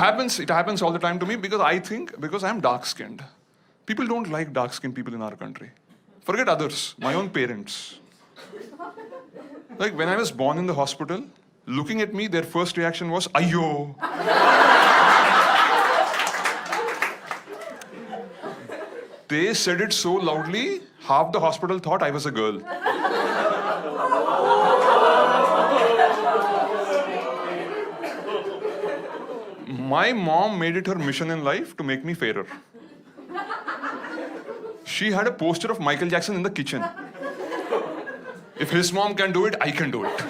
It happens all the time to me because I think because I'm dark skinned. People don't like dark skinned people in our country. Forget others, my own parents. Like when I was born in the hospital, looking at me, their first reaction was, Ayyo. They said it so loudly, half the hospital thought I was a girl. My mom made it her mission in life to make me fairer. She had a poster of Michael Jackson in the kitchen. If his mom can do it, I can do it.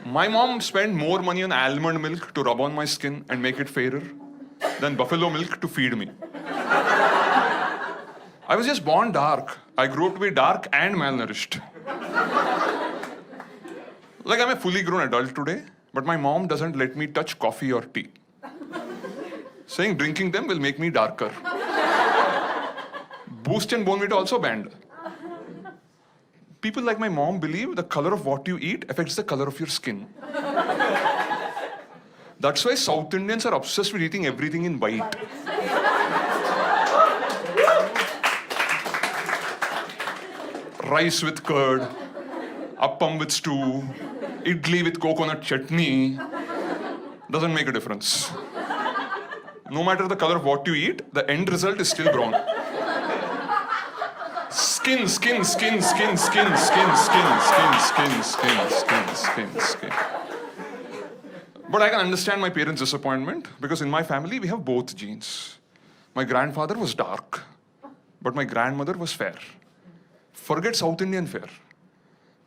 My mom spent more money on almond milk to rub on my skin and make it fairer than buffalo milk to feed me. I was just born dark. I grew up to be dark and malnourished. Like I'm a fully grown adult today, but my mom doesn't let me touch coffee or tea. Saying drinking them will make me darker. Boost and Bonvita also banned. People like my mom believe the color of what you eat affects the color of your skin. That's why South Indians are obsessed with eating everything in white. Rice with curd, appam with stew, idli with coconut chutney. Doesn't make a difference. No matter the color of what you eat, the end result is still brown. Skin. But I can understand my parents' disappointment because in my family we have both genes. My grandfather was dark, but my grandmother was fair. Forget South Indian fair.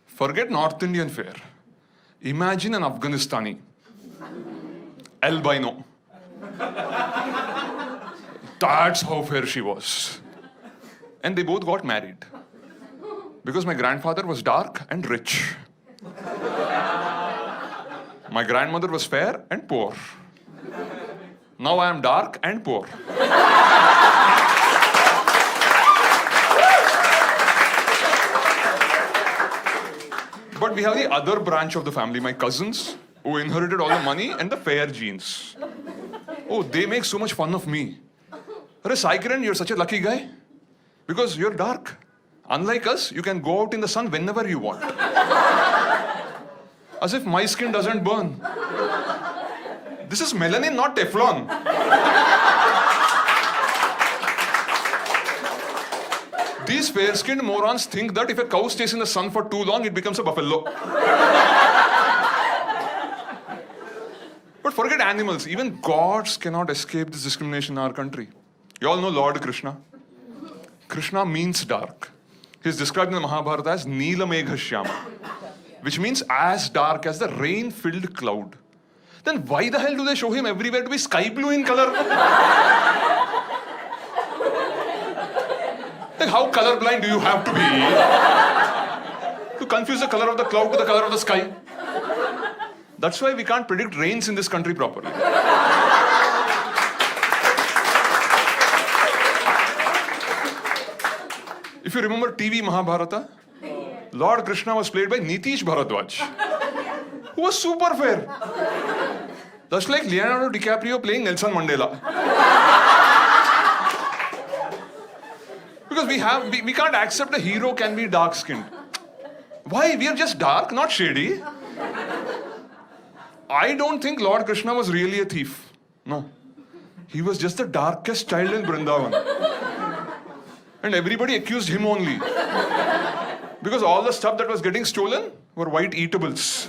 Forget North Indian fair. Imagine an Afghanistani. Albino. That's how fair she was. And they both got married. Because my grandfather was dark and rich. My grandmother was fair and poor. Now I am dark and poor. But we have the other branch of the family, my cousins, who inherited all the money and the fair genes. Oh, they make so much fun of me. Sai Kiran, you're such a lucky guy. Because you're dark. Unlike us, you can go out in the sun whenever you want. As if my skin doesn't burn. This is melanin, not Teflon. These fair-skinned morons think that if a cow stays in the sun for too long, it becomes a buffalo. But forget animals. Even gods cannot escape this discrimination in our country. You all know Lord Krishna. Krishna means dark. He is described in the Mahabharata as Neela Meghashyama, which means as dark as the rain-filled cloud. Then why the hell do they show him everywhere to be sky blue in color? Like how colorblind do you have to be to confuse the color of the cloud to the color of the sky? That's why we can't predict rains in this country properly. If you remember TV Mahabharata, Lord Krishna was played by Nitish Bharadwaj, who was super fair. That's like Leonardo DiCaprio playing Nelson Mandela. Because we can't accept a hero can be dark-skinned. Why? We are just dark, not shady. I don't think Lord Krishna was really a thief. No. He was just the darkest child in Vrindavan. And everybody accused him only. Because all the stuff that was getting stolen were white eatables.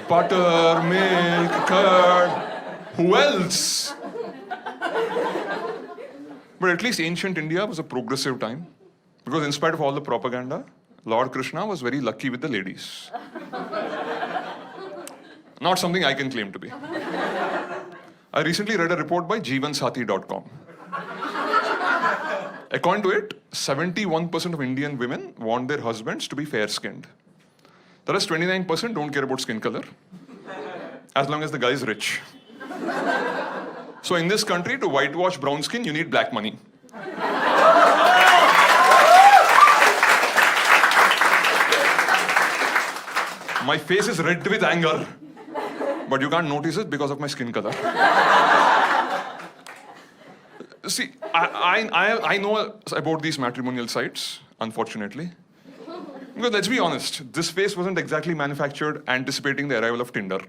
Butter, milk, curd. Who else? But at least ancient India was a progressive time. Because in spite of all the propaganda, Lord Krishna was very lucky with the ladies. Not something I can claim to be. I recently read a report by jeevansathi.com. According to it, 71% of Indian women want their husbands to be fair-skinned. The rest 29% don't care about skin color, as long as the guy is rich. So in this country, to whitewash brown skin, you need black money. My face is red with anger. But you can't notice it because of my skin color. See, I know about these matrimonial sites, unfortunately. Because let's be honest, this face wasn't exactly manufactured anticipating the arrival of Tinder.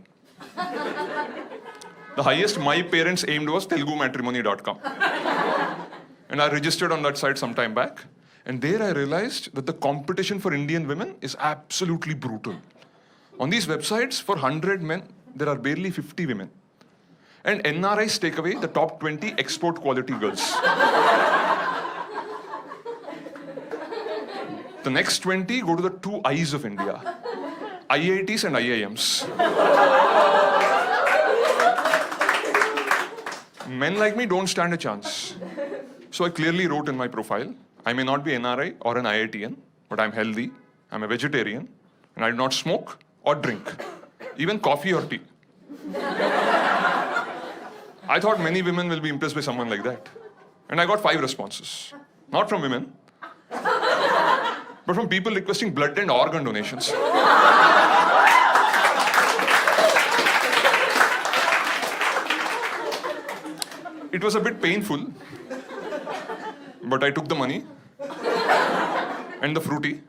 The highest my parents aimed was telugumatrimony.com. And I registered on that site some time back. And there I realized that the competition for Indian women is absolutely brutal. On these websites, for 100 men, there are barely 50 women. And NRIs take away the top 20 export quality girls. The next 20 go to the two eyes of India, IITs and IIMs. Men like me don't stand a chance. So I clearly wrote in my profile, I may not be NRI or an IITian, but I'm healthy, I'm a vegetarian, and I do not smoke or drink, even coffee or tea. I thought many women will be impressed by someone like that. And I got 5 responses. Not from women, but from people requesting blood and organ donations. It was a bit painful, but I took the money and the fruity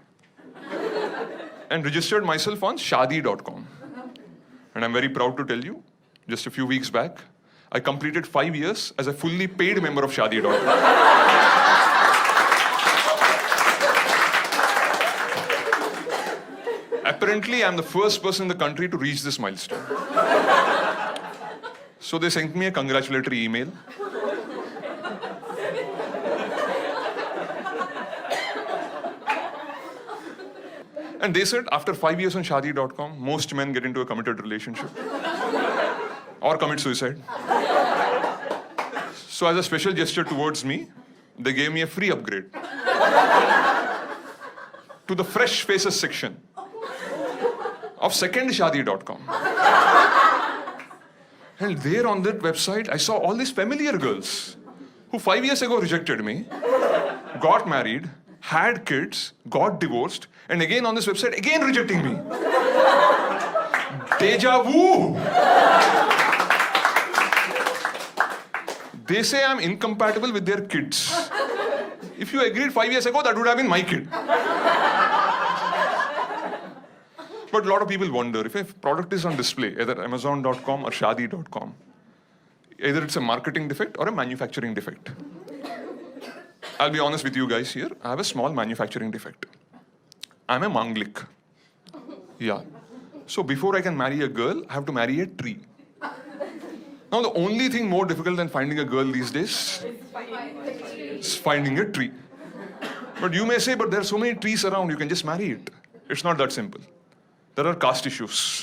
and registered myself on Shaadi.com. And I'm very proud to tell you, just a few weeks back, I completed 5 years as a fully paid member of Shaadi.com. Apparently, I'm the first person in the country to reach this milestone. So they sent me a congratulatory email. And they said, after 5 years on Shaadi.com, most men get into a committed relationship or commit suicide. So as a special gesture towards me, they gave me a free upgrade to the Fresh Faces section of second Shaadi.com. And there on that website, I saw all these familiar girls who 5 years ago rejected me, got married, had kids, got divorced, and again on this website, again rejecting me. Deja vu! They say I'm incompatible with their kids. If you agreed 5 years ago, that would have been my kid. But a lot of people wonder, if a product is on display, either Amazon.com or Shaadi.com, either it's a marketing defect or a manufacturing defect. I'll be honest with you guys here, I have a small manufacturing defect. I'm a manglik. Yeah. So before I can marry a girl, I have to marry a tree. Now the only thing more difficult than finding a girl these days is finding a tree. But you may say, but there are so many trees around, you can just marry it. It's not that simple. There are caste issues.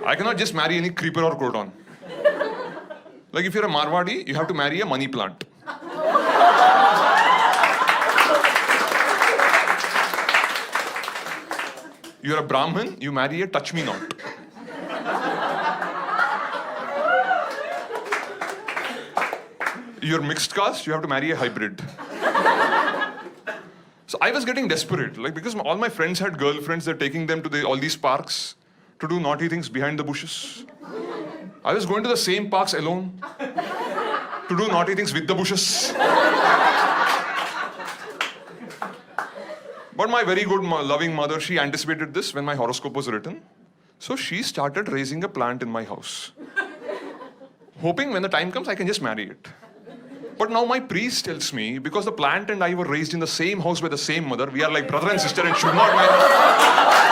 I cannot just marry any creeper or croton. Like if you're a Marwadi, you have to marry a money plant. You're a Brahmin, you marry a touch-me-not. You're mixed caste, you have to marry a hybrid. So I was getting desperate, like because all my friends had girlfriends, they're taking them to all these parks to do naughty things behind the bushes. I was going to the same parks alone to do naughty things with the bushes. But my very good, loving mother, she anticipated this when my horoscope was written. So she started raising a plant in my house, hoping when the time comes, I can just marry it. But now my priest tells me, because the plant and I were raised in the same house by the same mother, we are like brother and sister and should not marry.